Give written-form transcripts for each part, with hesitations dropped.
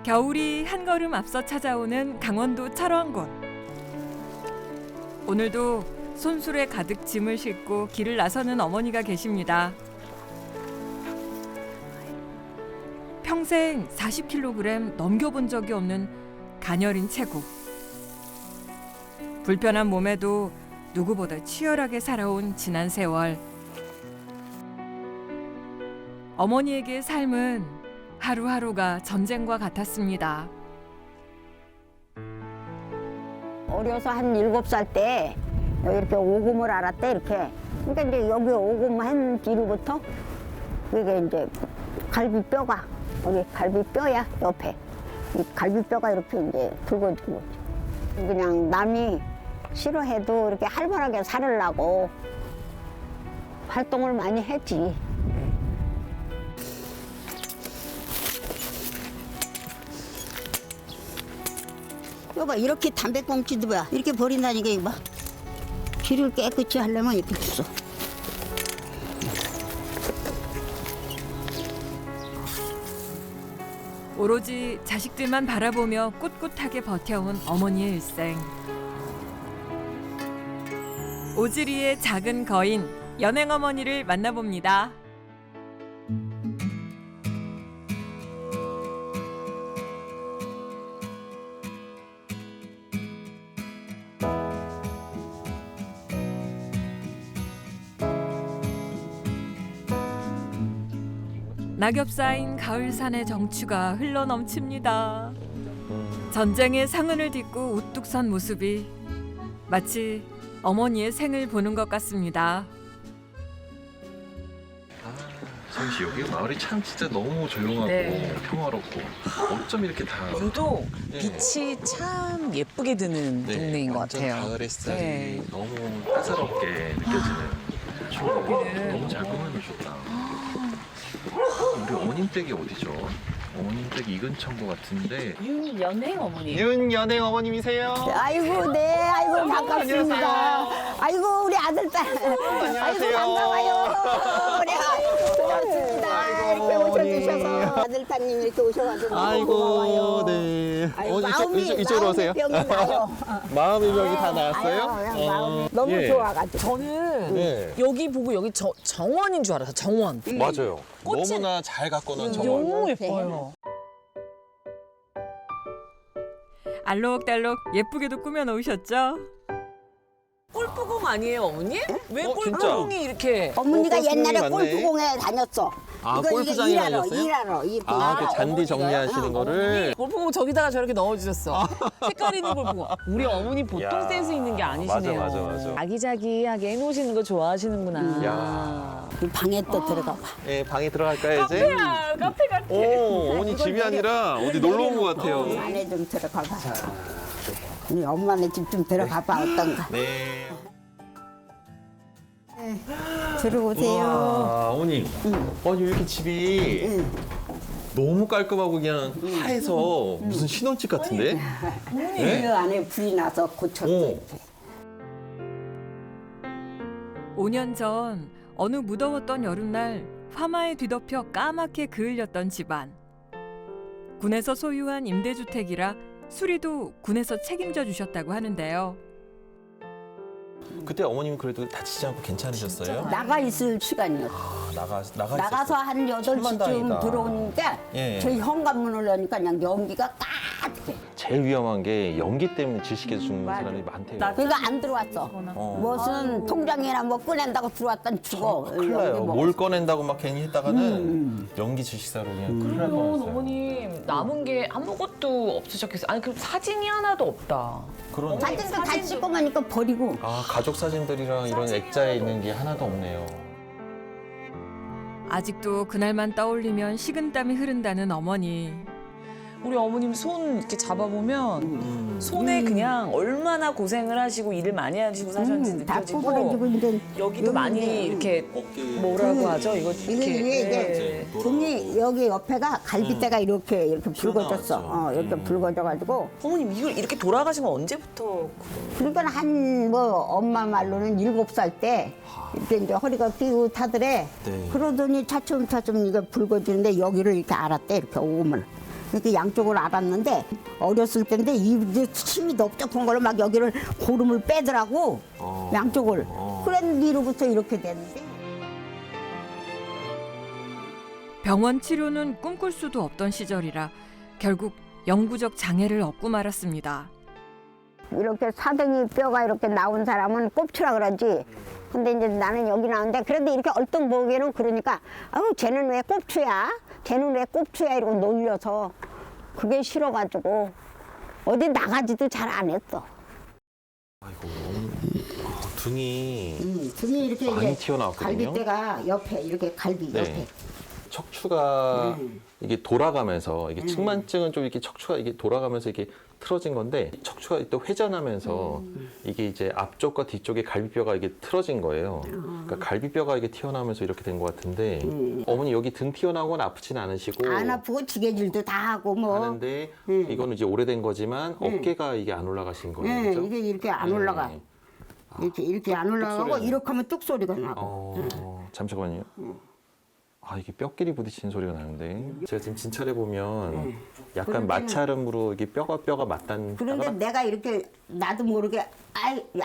겨울이 한 걸음 앞서 찾아오는 강원도 철원군. 오늘도 손수레 가득 짐을 싣고 길을 나서는 어머니가 계십니다. 평생 40kg 넘겨본 적이 없는 가녀린 체구. 불편한 몸에도 누구보다 치열하게 살아온 지난 세월. 어머니에게 삶은 하루하루가 전쟁과 같았습니다. 어려서 한 7살 때 이렇게 오금을 알았대 이렇게. 그러니까 이제 여기 오금 한 뒤로부터 이게 이제 갈비뼈가 여기 갈비뼈야 옆에 이 갈비뼈가 이렇게 이제 붉어지고 그냥 남이 싫어해도 이렇게 활발하게 살으려고 활동을 많이 했지. 이거 봐, 이렇게 담배꽁초도 봐. 이렇게 버린다니까, 이거 봐. 길을 깨끗이 하려면 이렇게 줬어. 오로지 자식들만 바라보며 꿋꿋하게 버텨온 어머니의 일생. 오지리의 작은 거인, 연행어머니를 만나봅니다. 낙엽 쌓인 가을산의 정취가 흘러넘칩니다. 전쟁의 상흔을 딛고 우뚝 선 모습이 마치 어머니의 생을 보는 것 같습니다. 정희 씨, 여기 마을이 참 진짜 너무 조용하고 네. 평화롭고 어쩜 이렇게 다 유독 네. 빛이 참 예쁘게 드는 동네인 것 완전 같아요. 가을 햇살이 네. 너무 따사롭게 느껴지는 충분히 너무 잘 꾸며주셨다. 우리 어머님 댁이 어디죠? 어머님 댁이 이 근처인 것 같은데. 윤연행 어머니. 윤연행 어머님이세요? 아이고, 네, 아이고, 반갑습니다. 아이고, 우리 아들딸. 안녕하세요. 아이고, 반가워요. 우리 아이고, 고맙습니다. 이렇게 오셔주셔서. 아들딸님 이렇게 오셔가지고. 너무 고마워요. 네. 아이고, 마음이 병이 나요. 마음의 병이 다 아유, 그냥 마음이 너무 예. 좋아가지고. 저는 네. 여기 보고 여기 정원인 줄 알았어요. 정원. 맞아요. 꽃은 너무나 잘 가꿔놓은 정원. 너무 예뻐요. 알록달록 예쁘게도 꾸며 놓으셨죠? 골프공 아니에요, 어머니? 왜 진짜? 골프공이 이렇게? 어머니가 골프공이 옛날에 많네. 골프공에 다녔어. 아, 이거 골프장에 다녔어요? 일하러. 그 잔디 정리하시는 거를. 골프공 저기다가 저렇게 넣어주셨어. 색깔 있는 골프공. 우리 어머니 보통 야. 센스 있는 게 아니시네요. 맞아. 아기자기하게 해놓으시는 거 좋아하시는구나. 야. 이 방에 또 들어가 봐. 예, 방에 들어갈까요, 이제? 카페 같아. 오, 어머니 집이 아니라 어디 놀러 온 것 같아요. 안에 좀 들어가 봐. 우리 엄마네 집 좀 들어가 봐. 어떤가. 네. 들어오세요. 와, 어머님. 아니, 이렇게 집이 응. 너무 깔끔하고 그냥 하해서 무슨 신혼집 같은데? 네? 그 안에 불이 나서 고쳤어. 오. 5년 전 어느 무더웠던 여름날 화마에 뒤덮여 까맣게 그을렸던 집안. 군에서 소유한 임대주택이라 수리도 군에서 책임져 주셨다고 하는데요. 그때 어머님은 그래도 다치지 않고 괜찮으셨어요? 나가 있을 시간이었어. 아, 나가 나가서 한 8시쯤 천만다행이다. 들어오니까 예. 저희 현관문을 여니까 그냥 연기가 까득해. 제일 위험한 게 연기 때문에 질식해서 죽는 맞아. 사람이 많대요. 그러니까 안 들어왔어. 무슨 통장이나 뭐 꺼낸다고 들어왔던 죽어. 큰일 나요. 연기 뭘 먹어서. 꺼낸다고 막 괜히 했다가는 연기 질식사로 그냥 큰일 날 그럼 뻔했어요. 어머님 남은 게 아무것도 없으셨겠어요. 아니 그럼 사진이 하나도 없다. 그런 사진도 다 찍고 가니까 버리고. 아, 가족 사진들이랑 이런 액자에 있는 게 하나도 없네요. 아직도 그날만 떠올리면 식은땀이 흐른다는 어머니. 우리 어머님 손 이렇게 잡아보면 손에 그냥 얼마나 고생을 하시고 일을 많이 하시고 사셨는지 다 느껴지고 뽑아내고 이제 여기도 많이 이렇게 뭐라고 하죠? 이거 이게 이렇게 이게 등이 여기 옆에가 갈비대가 이렇게 붉어졌어. 튀어나왔죠. 이렇게 붉어져가지고 어머님 이걸 이렇게 돌아가신 건 언제부터? 그러니까 한 뭐 엄마 말로는 7살 때 이렇게 이제 허리가 삐끗하더래. 네. 그러더니 차츰 이게 붉어지는데 여기를 이렇게 알았대. 이렇게 오금을. 이렇게 양쪽을 알았는데 어렸을 때인데 이 침이 넓적한 걸로 막 여기를 고름을 빼더라고. 양쪽을. 그런 뒤로부터 이렇게 됐는데. 병원 치료는 꿈꿀 수도 없던 시절이라 결국 영구적 장애를 얻고 말았습니다. 이렇게 사등이 뼈가 이렇게 나온 사람은 꼽추라 그러지. 근데 이제 나는 여기 나오는데 그래도 이렇게 얼뚱 보기에는 그러니까 아우 쟤는 왜 꼽추야? 쟤는 왜 꼽추야? 이러고 놀려서 그게 싫어가지고 어디 나가지도 잘 안 했어. 아이고 등이 등이 이렇게 많이 이제 튀어나왔거든요. 갈비뼈가 옆에 이렇게 갈비 네. 옆에. 척추가 이게 돌아가면서 이게 측만증은 좀 이렇게 척추가 이게 돌아가면서 이게 틀어진 건데 척추가 또 회전하면서 이게 이제 앞쪽과 뒤쪽에 갈비뼈가 이게 틀어진 거예요. 그러니까 갈비뼈가 이게 튀어나오면서 이렇게 된 것 같은데 어머니 여기 등 튀어나온 건 아프진 않으시고 안 아프고 지게질도 다 하고 뭐. 하는데 이거는 이제 오래된 거지만 어깨가 이게 안 올라가신 거예요. 네, 그죠? 이게 이렇게 안 올라가. 네. 이렇게 안 올라가고 뚝소리가 이렇게 하면 뚝 소리가 나고. 잠시만요. 아 이게 뼈끼리 부딪히는 소리가 나는데 제가 지금 진찰해 보면 약간 그럴 때는- 마찰음으로 이게 뼈가 맞닿는. 그런데 내가 이렇게 나도 모르게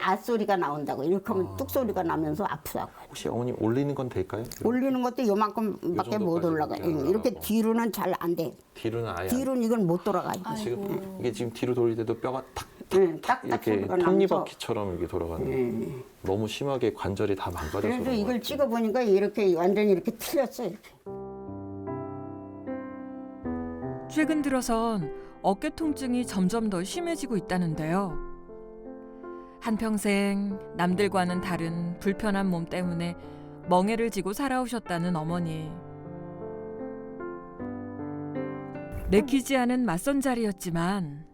아 소리가 나온다고 이렇게 하면 뚝 소리가 나면서 아프다고. 혹시 어머니 올리는 건 될까요? 올리는 것도 요만큼밖에 못 정도까지 올라가. 그냥 안 이렇게 올라가고. 뒤로는 잘 안 돼. 뒤로는 아예 안- 뒤로는 이건 못 돌아가. 지금 이게 지금 뒤로 돌릴 때도 뼈가 딱딱 이렇게 소리가 나면서. 톱니바퀴처럼 이렇게 돌아가는. 너무 심하게 관절이 다 망가져서. 그래도 그런 것 이걸 같아요. 찍어 보니까 이렇게 완전히 이렇게 틀렸어. 이렇게. 최근 들어선 어깨 통증이 점점 더 심해지고 있다는데요. 한평생 남들과는 다른 불편한 몸 때문에 멍해를 지고 살아오셨다는 어머니. 내키지 않은 맞선 자리였지만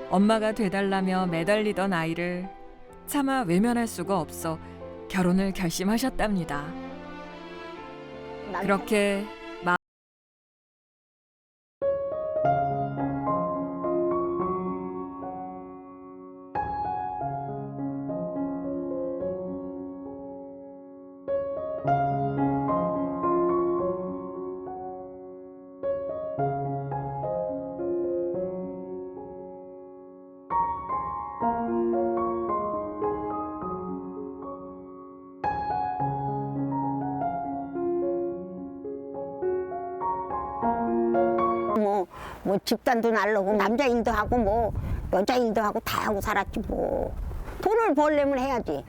엄마가 돼달라며 매달리던 아이를 차마 외면할 수가 없어 결혼을 결심하셨답니다. 그렇게 뭐 집단도 날르고 남자 일도 하고 뭐 여자 일도 하고 다 하고 살았지 뭐. 돈을 벌려면 해야지.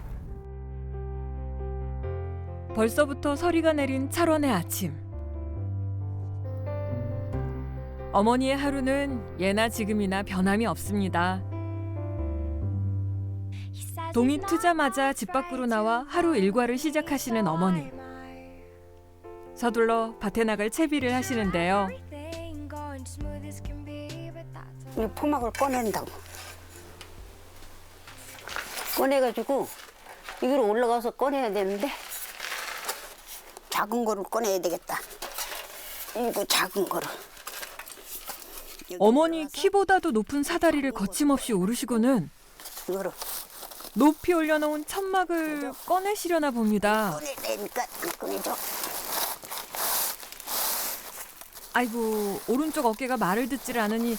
벌써부터 서리가 내린 철원의 아침. 어머니의 하루는 예나 지금이나 변함이 없습니다. 동이 트자마자 집 밖으로 나와 하루 일과를 시작하시는 어머니. 서둘러 밭에 나갈 채비를 하시는데요. 이 포막을 꺼낸다고. 꺼내가지고 이걸 올라가서 꺼내야 되는데 작은 거를 꺼내야 되겠다. 이거 작은 거를. 어머니 키보다도 높은 사다리를 거침없이 오르시고는 이거를 높이 올려놓은 천막을 꺼내시려나 봅니다. 꺼내야 되니까 안 꺼내죠. 아이고, 오른쪽 어깨가 말을 듣질 않으니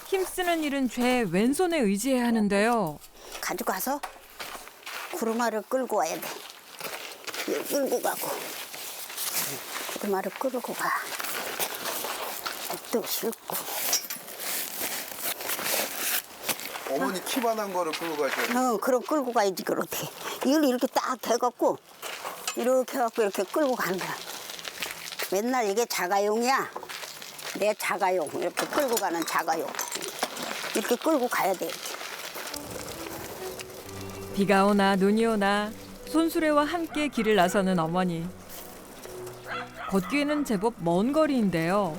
힘쓰는 일은 죄 왼손에 의지해야 하는데요. 가지고 가서 구루마를 끌고 와야 돼. 이거 끌고 가고 구루마를 끌고 가. 또 싣고. 어머니 키만한 거를 끌고 가셔야 그럼 끌고 가야지 그렇게. 이걸 이렇게 딱 대갖고 이렇게 해갖고 이렇게 끌고 가는 거야. 맨날 이게 자가용이야. 내 자가용 이렇게 끌고 가는 자가용. 이렇게 끌고 가야 돼. 비가 오나 눈이 오나 손수레와 함께 길을 나서는 어머니. 걷기에는 제법 먼 거리인데요.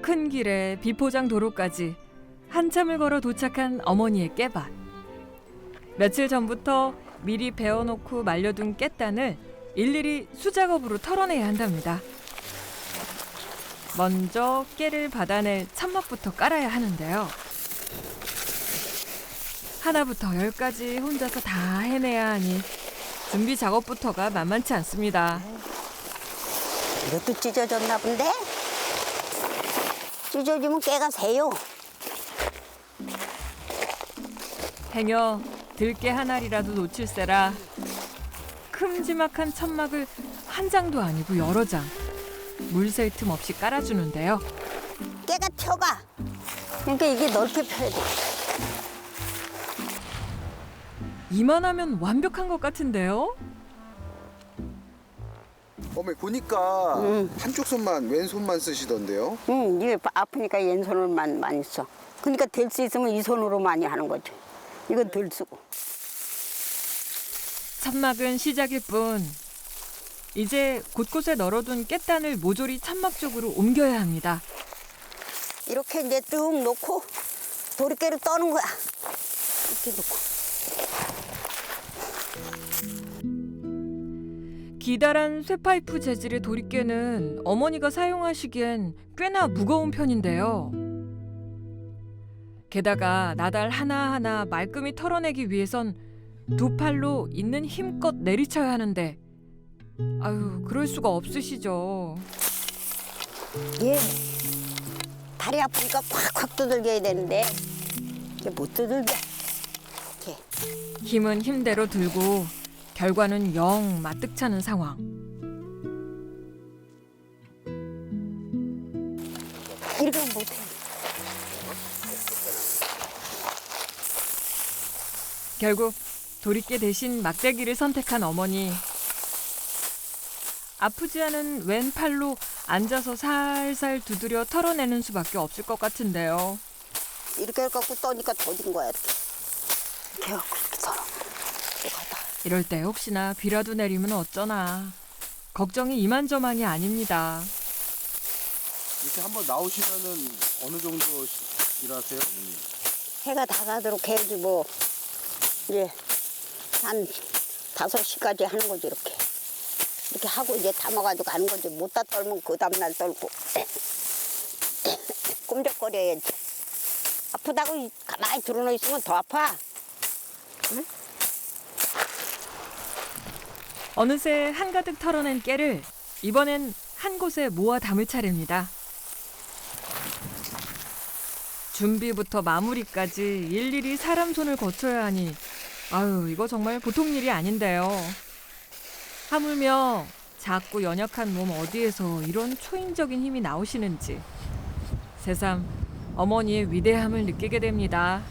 큰 길에 비포장 도로까지 한참을 걸어 도착한 어머니의 깨밭. 며칠 전부터 미리 베어놓고 말려둔 깻단을 일일이 수작업으로 털어내야 한답니다. 먼저 깨를 받아낼 천막부터 깔아야 하는데요. 하나부터 열까지 혼자서 다 해내야 하니 준비 작업부터가 만만치 않습니다. 이것도 찢어졌나 본데? 찢어지면 깨가 새요. 행여 들깨 한 알이라도 놓칠세라 큼지막한 천막을 한 장도 아니고 여러 장 물샐 틈 없이 깔아주는데요. 깨가 튀어가. 그러니까 이게 넓게 펴야 돼. 이만하면 완벽한 것 같은데요? 어머니 보니까 한쪽 손만 왼손만 쓰시던데요? 응, 이게 아프니까 왼손으로만 많이 써. 그러니까 될 수 있으면 이 손으로 많이 하는 거죠. 이건 덜 쓰고. 천막은 시작일 뿐. 이제 곳곳에 널어둔 깻단을 모조리 천막 쪽으로 옮겨야 합니다. 이렇게 이제 쭉 놓고 도리깨를 떠는 거야. 이렇게 놓고. 기다란 쇠파이프 재질의 도리깨는 어머니가 사용하시기엔 꽤나 무거운 편인데요. 게다가 나달 하나하나 말끔히 털어내기 위해선 두 팔로 있는 힘껏 내리쳐야 하는데 아유 그럴 수가 없으시죠. 예. 다리 아프니까 콱콱 두들겨야 되는데 이게 못 두들겨. 이렇게. 힘은 힘대로 들고 결과는 영 마뜩찮은 상황. 이렇게 못해. 결국 도리깨 대신 막대기를 선택한 어머니. 아프지 않은 왼팔로 앉아서 살살 두드려 털어내는 수밖에 없을 것 같은데요. 이렇게 갖고 떠니까 더진 거야 이렇게. 이렇게 갖고 이렇게 썰어. 가다. 이럴 때 혹시나 비라도 내리면 어쩌나. 걱정이 이만저만이 아닙니다. 이렇게 한번 나오시면은 어느 정도 일하세요, 어머니? 해가 다 가도록 해야지 뭐. 이제 한 5시까지 하는 거지 이렇게. 이렇게 하고 이제 담아가지고 가는 거지. 못다 떨면 그 다음날 떨고. 꼼짝거려야지. 아프다고 가만히 들어놓 있으면 더 아파. 응? 어느새 한가득 털어낸 깨를 이번엔 한 곳에 모아 담을 차례입니다. 준비부터 마무리까지 일일이 사람 손을 거쳐야 하니 아유 이거 정말 보통 일이 아닌데요. 하물며 작고 연약한 몸 어디에서 이런 초인적인 힘이 나오시는지 새삼 어머니의 위대함을 느끼게 됩니다.